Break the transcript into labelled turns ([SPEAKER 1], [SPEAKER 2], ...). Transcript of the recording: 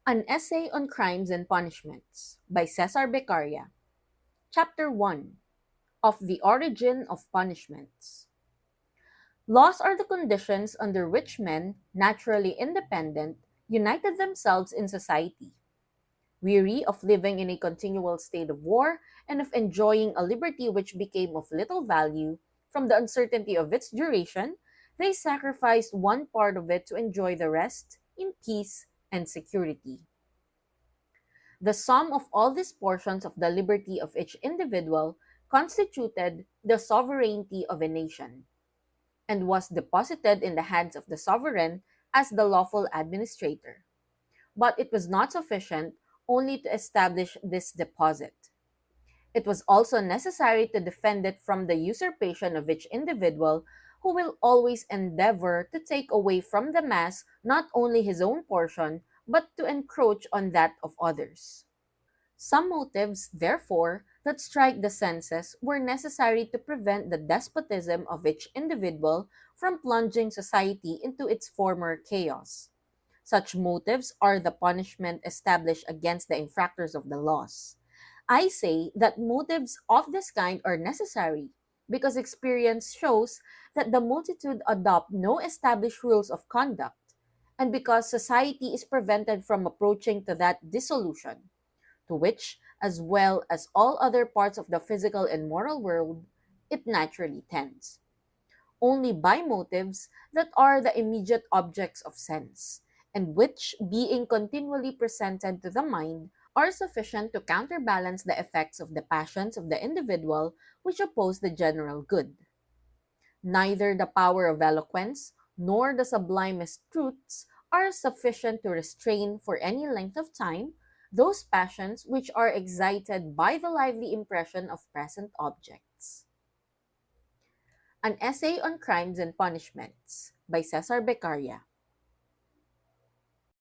[SPEAKER 1] An Essay on Crimes and Punishments by Cesar Beccaria. Chapter 1 of the Origin of Punishments. Laws are the conditions under which men, naturally independent, united themselves in society. Weary of living in a continual state of war and of enjoying a liberty which became of little value from the uncertainty of its duration, they sacrificed one part of it to enjoy the rest in peace and security. The sum of all these portions of the liberty of each individual constituted the sovereignty of a nation, and was deposited in the hands of the sovereign as the lawful administrator. But it was not sufficient only to establish this deposit. It was also necessary to defend it from the usurpation of each individual who will always endeavor to take away from the mass not only his own portion, but to encroach on that of others. Some motives, therefore, that strike the senses were necessary to prevent the despotism of each individual from plunging society into its former chaos. Such motives are the punishment established against the infractors of the laws. I say that motives of this kind are necessary because experience shows that the multitude adopt no established rules of conduct, and because society is prevented from approaching to that dissolution to which, as well as all other parts of the physical and moral world, it naturally tends. Only by motives that are the immediate objects of sense, and which, being continually presented to the mind, are sufficient to counterbalance the effects of the passions of the individual which oppose the general good. Neither the power of eloquence nor the sublimest truths are sufficient to restrain for any length of time those passions which are excited by the lively impression of present objects. An Essay on Crimes and Punishments by Cesar Beccaria.